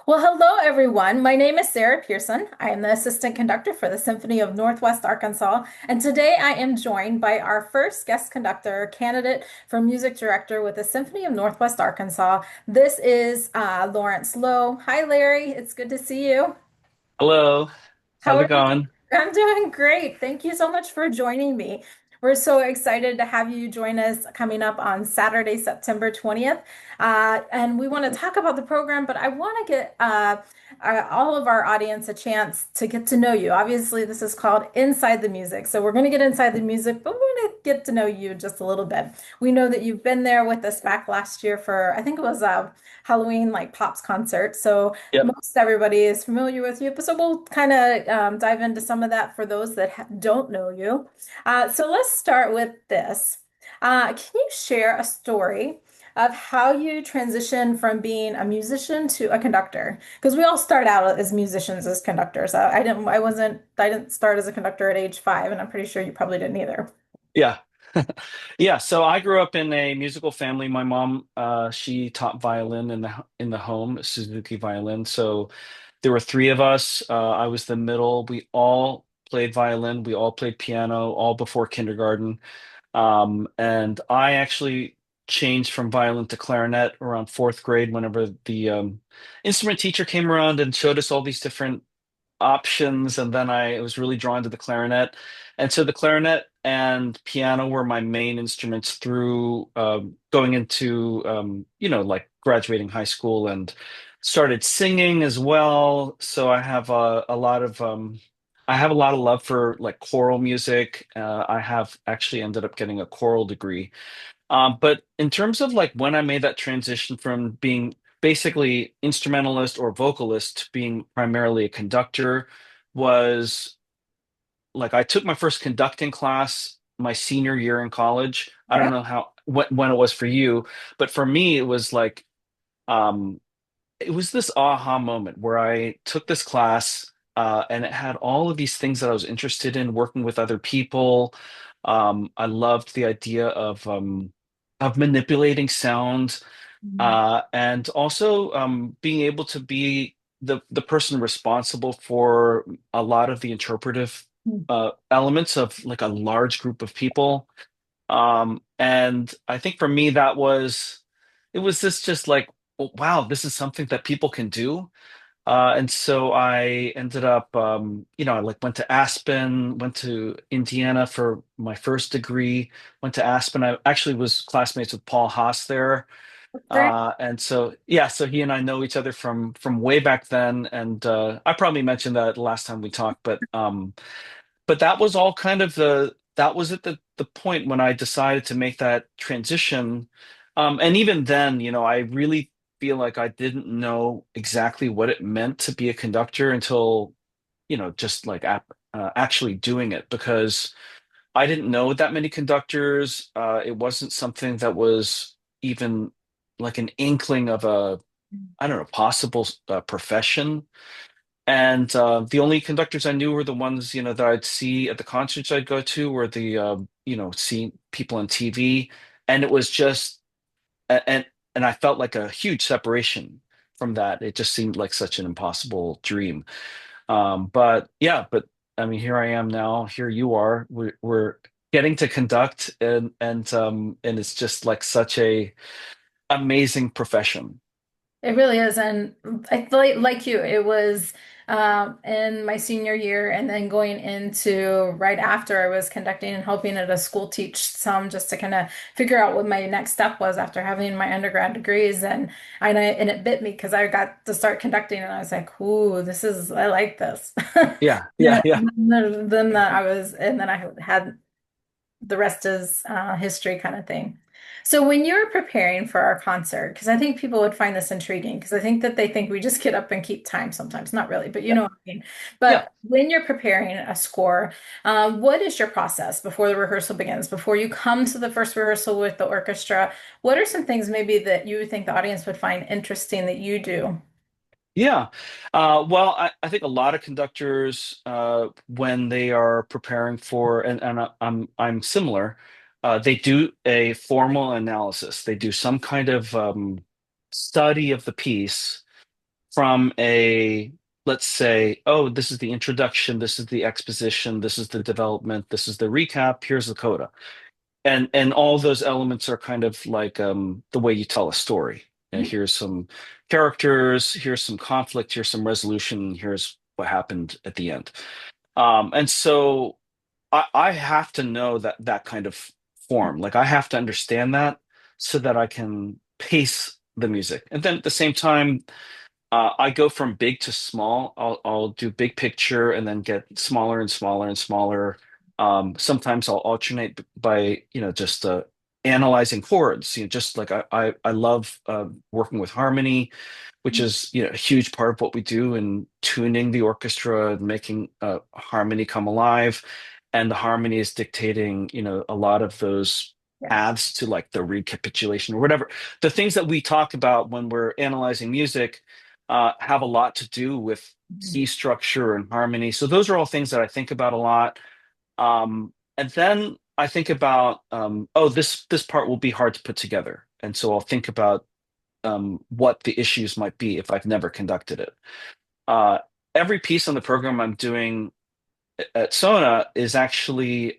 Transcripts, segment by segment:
Well, hello everyone. My name is Sarah Pearson. I am the assistant conductor for the Symphony of Northwest Arkansas, and today I am joined by our first guest conductor candidate for music director with the Symphony of Northwest Arkansas. This is Lawrence Lowe. Hi, Larry. It's good to see you. Hello, How how's are it you? going? I'm doing great. Thank you so much for joining me. We're so excited to have you join us coming up on Saturday, September 20th. And we want to talk about the program, but I want to get all of our audience a chance to get to know you. Obviously, this is called Inside the Music. So we're going to get inside the music, but we're going to get to know you just a little bit. We know that you've been there with us back last year for, I think it was Halloween, like Pops concert. So Yep. most everybody is familiar with you, but so we'll kind of dive into some of that for those that don't know you. So let's start with this. Can you share a story of how you transition from being a musician to a conductor? Because we all start out as musicians, as conductors. I didn't start as a conductor at age 5, and I'm pretty sure you probably didn't either. Yeah. Yeah, so I grew up in a musical family. My mom, she taught violin in the home, Suzuki violin. So there were three of us. I was the middle. We all played violin. We all played piano, all before kindergarten. And I actually changed from violin to clarinet around fourth grade whenever the instrument teacher came around and showed us all these different options, and then I was really drawn to the clarinet. And so the clarinet and piano were my main instruments through going into like graduating high school, and started singing as well. So I have a lot of love for like choral music. I have actually ended up getting a choral degree, but in terms of like when I made that transition from being basically instrumentalist or vocalist to being primarily a conductor, was like I took my first conducting class my senior year in college. I don't Okay. know when it was for you, but for me it was like um it was this aha moment where I took this class, and it had all of these things that I was interested in, working with other people. I loved the idea of manipulating sound, Mhm. and also being able to be the person responsible for a lot of the interpretive elements of like a large group of people. And I think for me that was it was this just like, oh, wow, this is something that people can do. And so I ended up, I like went to Aspen, went to Indiana for my first degree, went to Aspen. I actually was classmates with Paul Haas there. Great. And so, yeah, so he and I know each other from way back then. And I probably mentioned that last time we talked, but that was all kind of that was at the point when I decided to make that transition. And even then, I really feel like I didn't know exactly what it meant to be a conductor until, just like actually doing it, because I didn't know that many conductors. It wasn't something that was even like an inkling of I don't know, possible profession. And the only conductors I knew were the ones, that I'd see at the concerts I'd go to, or see people on TV. And it was just, and I felt like a huge separation from that. It just seemed like such an impossible dream. But yeah, but I mean, here I am now. Here you are. We're getting to conduct, and it's just like such a amazing profession. It really is. And I feel like you, it was in my senior year and then going into right after I was conducting and helping at a school teach some just to kind of figure out what my next step was after having my undergrad degrees. And it bit me because I got to start conducting and I was like, ooh, I like this. Yeah, Yeah. yeah, yeah. And then I had the rest is history kind of thing. So when you're preparing for our concert, because I think people would find this intriguing, because I think that they think we just get up and keep time sometimes, not really, but you Yeah. know what I mean. Yeah. But when you're preparing a score, what is your process before the rehearsal begins? Before you come to the first rehearsal with the orchestra, what are some things maybe that you think the audience would find interesting that you do? Yeah. Well, I think a lot of conductors, when they are preparing for, and I'm similar, they do a formal analysis. They do some kind of study of the piece from a, let's say, oh, this is the introduction, this is the exposition, this is the development, this is the recap, here's the coda. And all those elements are kind of like the way you tell a story. And Mhm. here's some characters, here's some conflict, here's some resolution, here's what happened at the end. And so I have to know that kind of form. Like I have to understand that so that I can pace the music. And then at the same time, I go from big to small. I'll do big picture and then get smaller and smaller and smaller. Sometimes I'll alternate by just analyzing chords. Just like I love working with harmony, which is a huge part of what we do in tuning the orchestra and making harmony come alive. And the harmony is dictating a lot of those Yeah. paths to like the recapitulation or whatever. The things that we talk about when we're analyzing music have a lot to do with Mhm. key structure and harmony. So those are all things that I think about a lot. And then I think about, oh, this part will be hard to put together, and so I'll think about what the issues might be if I've never conducted it. Uh, every piece on the program I'm doing at SoNA is actually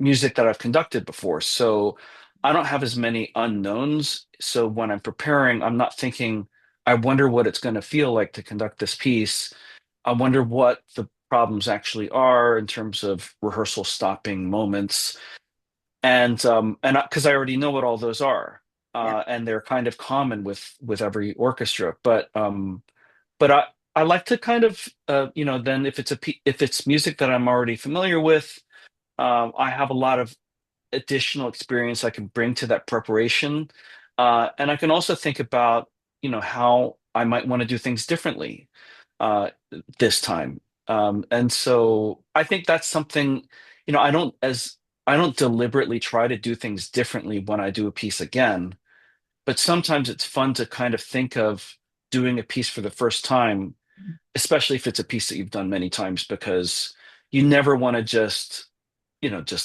music that I've conducted before. So I don't have as many unknowns. So when I'm preparing, I'm not thinking, I wonder what it's going to feel like to conduct this piece. I wonder what the problems actually are in terms of rehearsal stopping moments. And because I already know what all those are. Yeah. And they're kind of common with every orchestra. But I like to kind of then if it's music that I'm already familiar with, I have a lot of additional experience I can bring to that preparation, and I can also think about how I might want to do things differently uh, this time. And so I think that's something I don't deliberately try to do things differently when I do a piece again, but sometimes it's fun to kind of think of doing a piece for the first time, especially if it's a piece that you've done many times, because you never want to just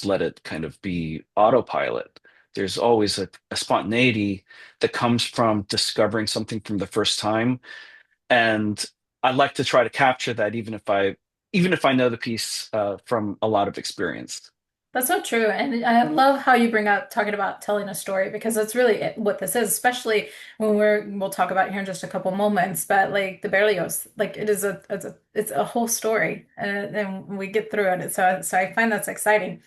let it kind of be autopilot. There's always a spontaneity that comes from discovering something from the first time. And I like to try to capture that even if I know the piece from a lot of experience. That's so true. And I love how you bring up talking about telling a story because that's really what this is, especially when we'll talk about it here in just a couple moments. But like the Berlioz, like it's a whole story and we get through it. So I find that's exciting.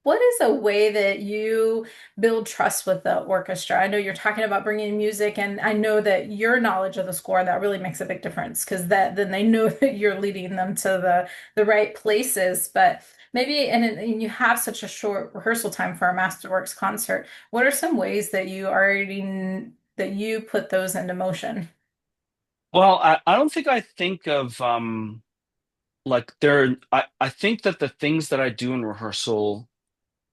What is a way that you build trust with the orchestra? I know you're talking about bringing music, and I know that your knowledge of the score that really makes a big difference because that then they know that you're leading them to the right places. But maybe, and you have such a short rehearsal time for a Masterworks concert. What are some ways that that you put those into motion? Well, I don't think I think of like I think that the things that I do in rehearsal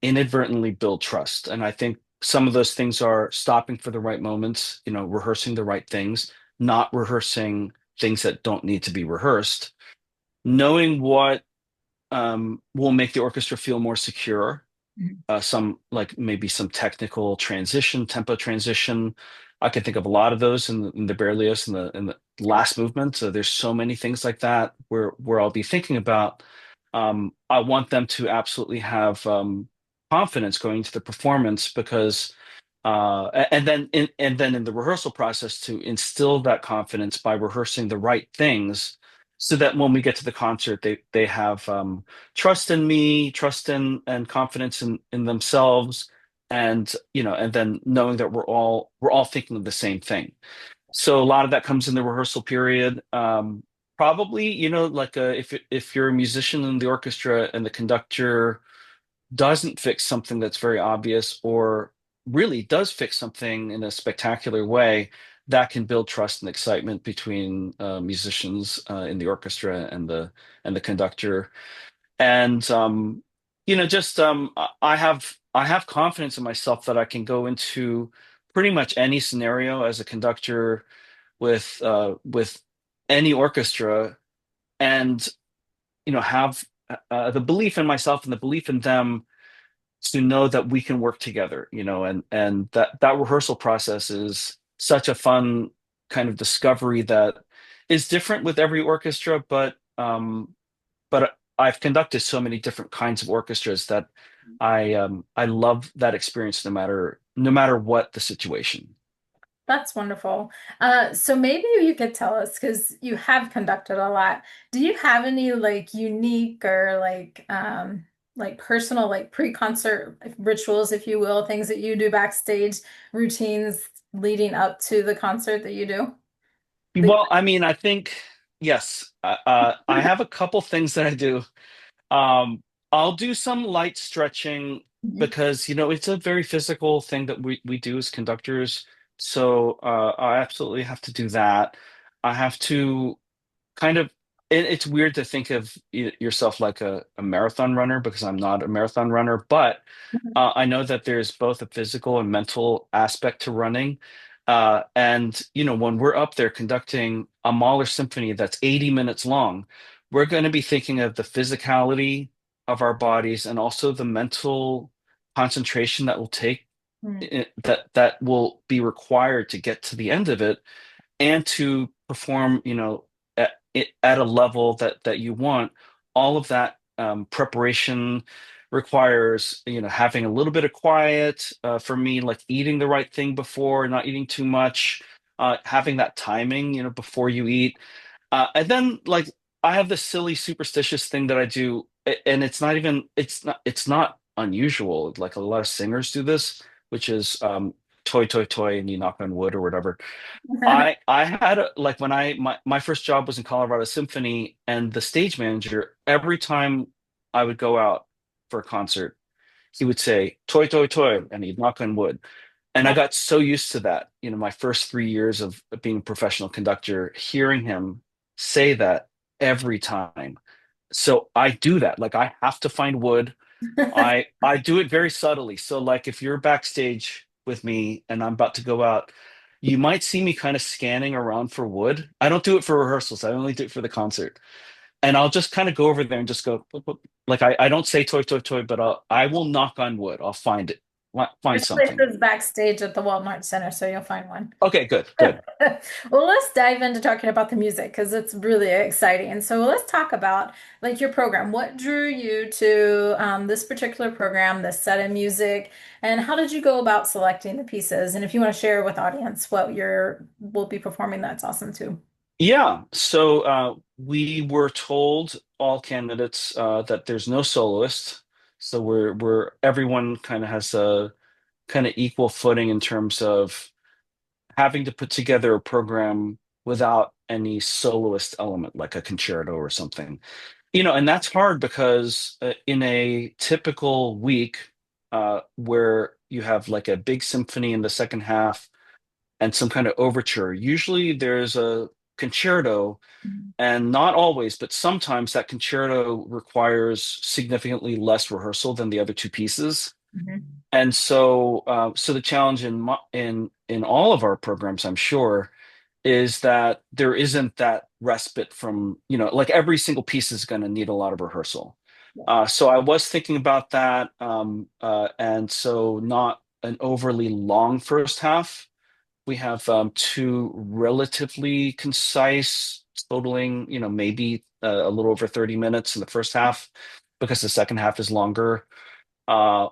inadvertently build trust. And I think some of those things are stopping for the right moments, rehearsing the right things, not rehearsing things that don't need to be rehearsed, knowing what will make the orchestra feel more secure. Mhm. Some like maybe some technical transition, tempo transition. I can think of a lot of those in the Berlioz in the last movement. So there's so many things like that where I'll be thinking about. I want them to absolutely have confidence going into the performance because and then in the rehearsal process to instill that confidence by rehearsing the right things so that when we get to the concert they have trust in me, trust in and confidence in themselves, and then knowing that we're all thinking of the same thing. So a lot of that comes in the rehearsal period. Probably, like if you're a musician in the orchestra and the conductor doesn't fix something that's very obvious or really does fix something in a spectacular way, that can build trust and excitement between musicians in the orchestra and the conductor. And just I have confidence in myself that I can go into pretty much any scenario as a conductor with any orchestra and have the belief in myself and the belief in them to know that we can work together, and that rehearsal process is such a fun. kind of discovery that is different with every orchestra, but I've conducted so many different kinds of orchestras that I love that experience no matter what the situation. That's wonderful. So maybe you could tell us, because you have conducted a lot. Do you have any like unique or like personal like pre-concert rituals, if you will, things that you do backstage, routines leading up to the concert that you do? That Well, I mean, I think yes. I have a couple things that I do. I'll do some light stretching you... because it's a very physical thing that we do as conductors. So I absolutely have to do that. I have to kind of it's weird to think of yourself like a marathon runner because I'm not a marathon runner, but I know that there's both a physical and mental aspect to running. And when we're up there conducting a Mahler symphony that's 80 minutes long, we're going to be thinking of the physicality of our bodies and also the mental concentration that will take that will be required to get to the end of it and to perform, at a level that you want. All of that preparation requires, having a little bit of quiet. For me, like eating the right thing before, not eating too much, having that timing, before you eat. And then like I have this silly superstitious thing that I do, and it's not unusual. Like a lot of singers do this, which is toy, toy, toy, and you knock on wood or whatever. I had like when my first job was in Colorado Symphony, and the stage manager, every time I would go out for a concert, he would say toy, toy, toy, and he'd knock on wood. And I got so used to that, my first 3 years of being a professional conductor, hearing him say that every time. So I do that. Like I have to find wood. I do it very subtly. So like if you're backstage with me and I'm about to go out, you might see me kind of scanning around for wood. I don't do it for rehearsals. I only do it for the concert. And I'll just kind of go over there and just go "Boop, boop." Like I don't say toy, toy, toy, but I will knock on wood. I'll find it. Find There's something. places backstage at the Walton Arts Center, so you'll find one. Okay, good, good. Well, let's dive into talking about the music because it's really exciting. So let's talk about like your program. What drew you to this particular program, this set of music, and how did you go about selecting the pieces? And if you want to share with the audience what you're will be performing, that's awesome too. Yeah. So we were told, all candidates, that there's no soloist. So we're everyone kind of has a kind of equal footing in terms of having to put together a program without any soloist element, like a concerto or something. And that's hard because in a typical week, where you have like a big symphony in the second half and some kind of overture, usually there's a concerto, and not always, but sometimes that concerto requires significantly less rehearsal than the other two pieces. Mhm. And so the challenge in all of our programs, I'm sure, is that there isn't that respite from, like every single piece is going to need a lot of rehearsal. So I was thinking about that, and so not an overly long first half. We have two relatively concise, totaling, maybe a little over 30 minutes in the first half, because the second half is longer. Uh,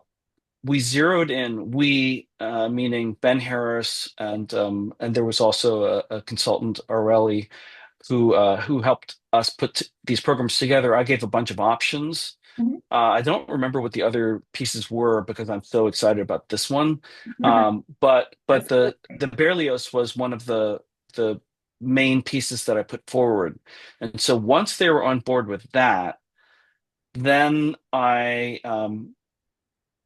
we zeroed in, meaning Ben Harris, and there was also a consultant, Areli, who helped us put these programs together. I gave a bunch of options. Mhm. I don't remember what the other pieces were because I'm so excited about this one. Mhm. But That's the Berlioz was one of the main pieces that I put forward. And so once they were on board with that, then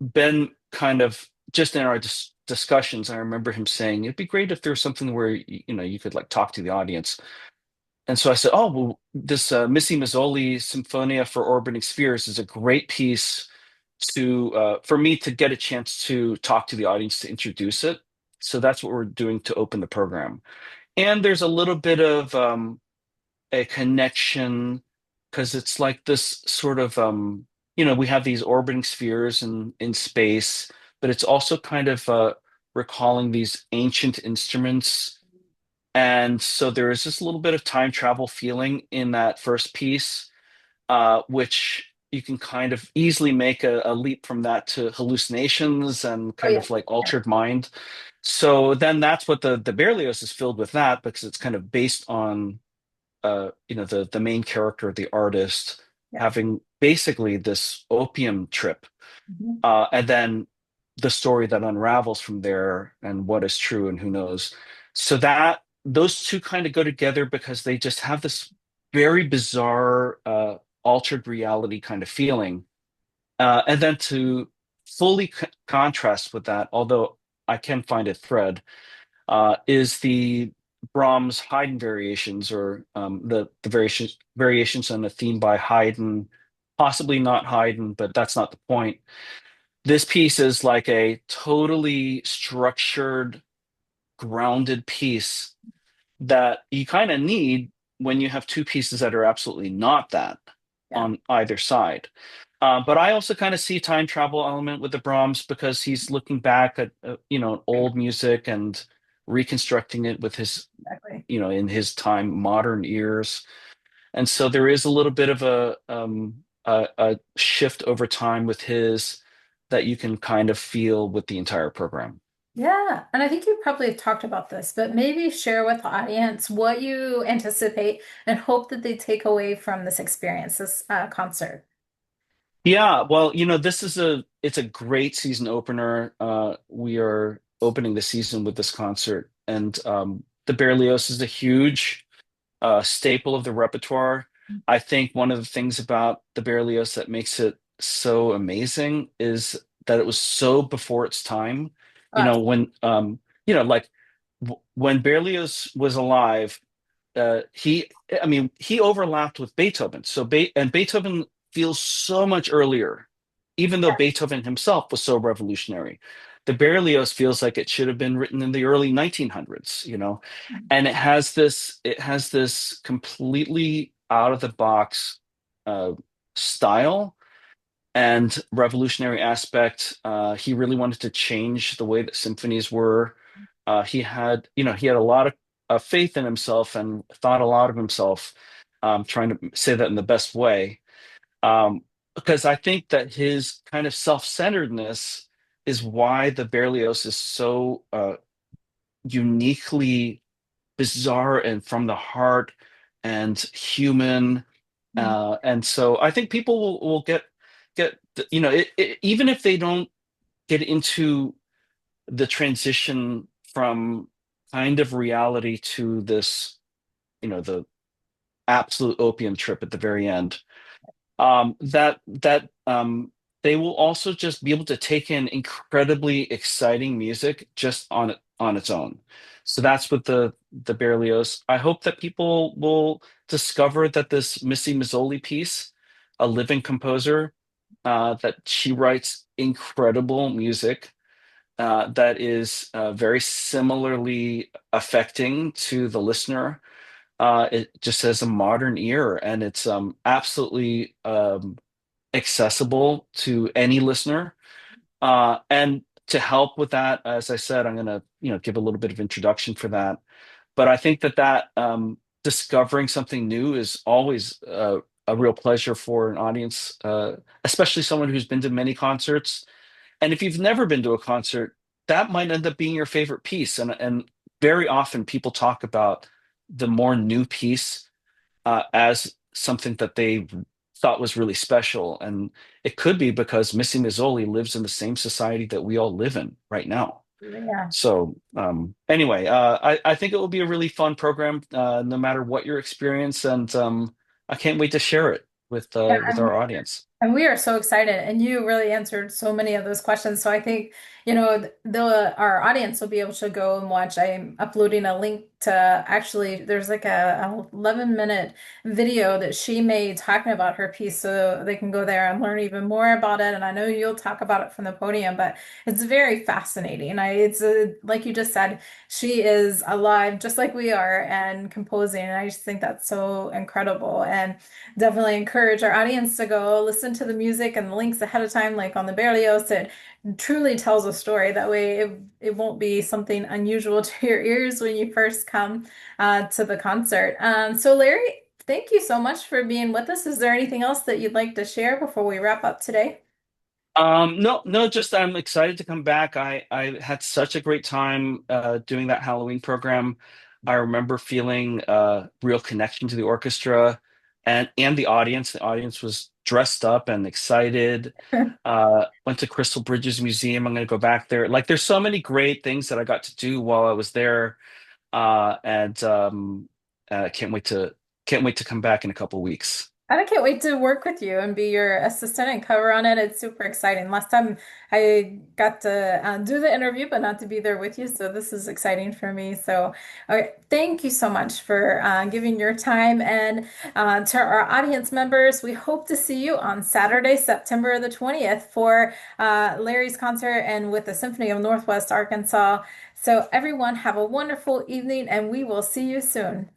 Ben kind of just in our discussions, I remember him saying it'd be great if there's something where you could like talk to the audience. And so I said, oh well, this Missy Mazzoli Symphonia for Orbiting Spheres is a great piece to for me to get a chance to talk to the audience to introduce it. So that's what we're doing to open the program. And there's a little bit of a connection because it's like this sort of we have these orbiting spheres in space, but it's also kind of recalling these ancient instruments And so there is just a little bit of time travel feeling in that first piece, which you can kind of easily make a leap from that to hallucinations and Oh kind yeah. of like Yeah. altered mind. So then that's what the Berlioz is filled with, that because it's kind of based on the main character, the artist, Yeah. having basically this opium trip, Mhm. and then the story that unravels from there and what is true and who knows. So that those two kind of go together because they just have this very bizarre altered reality kind of feeling. And then to fully contrast with that, although I can find a thread, is the Brahms Haydn variations, or the variations on a theme by Haydn, possibly not Haydn, but that's not the point. This piece is like a totally structured, grounded piece that you kind of need when you have two pieces that are absolutely not that Yeah. on either side. But I also kind of see time travel element with the Brahms because he's looking back at old music and reconstructing it with his Exactly. in his time modern ears, and so there is a little bit of a shift over time with his that you can kind of feel with the entire program. Yeah, and I think you probably have talked about this, but maybe share with the audience what you anticipate and hope that they take away from this experience, this concert. Yeah, well, it's a great season opener. We are opening the season with this concert, and the Berlioz is a huge staple of the repertoire. I think one of the things about the Berlioz that makes it so amazing is that it was so before its time. You Uh, know, when like when Berlioz was alive, I mean, he overlapped with Beethoven. And Beethoven feels so much earlier, even though Beethoven himself was so revolutionary. The Berlioz feels like it should have been written in the early 1900s, and it has this completely out of the box uh, style and revolutionary aspect. He really wanted to change the way that symphonies were. He had a lot of faith in himself and thought a lot of himself, trying to say that in the best way. Because I think that his kind of self-centeredness is why the Berlioz is so uniquely bizarre and from the heart and human. And so I think people will get even if they don't get into the transition from kind of reality to this, the absolute opium trip at the very end, that they will also just be able to take in incredibly exciting music just on its own. So that's with the Berlioz. I hope that people will discover that this Missy Mazzoli piece, a living composer, that she writes incredible music that is very similarly affecting to the listener. It just has a modern ear, and it's absolutely accessible to any listener. And to help with that, as I said, I'm going to give a little bit of introduction for that. But I think that discovering something new is always a real pleasure for an audience, especially someone who's been to many concerts. And if you've never been to a concert, that might end up being your favorite piece. And very often people talk about the more new piece as something that they thought was really special. And it could be because Missy Mazzoli lives in the same society that we all live in right now. yeah. So anyway, I think it will be a really fun program, no matter what your experience, and I can't wait to share it with Yeah. our audience. And we are so excited, and you really answered so many of those questions. So I think, our audience will be able to go and watch. I'm uploading a link to actually, there's like a 11-minute video that she made talking about her piece, so they can go there and learn even more about it. And I know you'll talk about it from the podium, but it's very fascinating. Like you just said, she is alive just like we are and composing. And I just think that's so incredible. And definitely encourage our audience to go listen listen to the music and the links ahead of time, like on the Berlioz, it truly tells a story. That way, it won't be something unusual to your ears when you first come to the concert. So, Larry, thank you so much for being with us. Is there anything else that you'd like to share before we wrap up today? No, no, just I'm excited to come back. I had such a great time doing that Halloween program. I remember feeling real connection to the orchestra and the audience. The audience was dressed up and excited. Went to Crystal Bridges Museum. I'm going to go back there. Like, there's so many great things that I got to do while I was there, and can't wait to come back in a couple weeks. I can't wait to work with you and be your assistant and cover on it. It's super exciting. Last time I got to do the interview, but not to be there with you. So this is exciting for me. So, okay, thank you so much for giving your time. And to our audience members, we hope to see you on Saturday, September the 20th for Larry's concert and with the Symphony of Northwest Arkansas. So everyone have a wonderful evening and we will see you soon.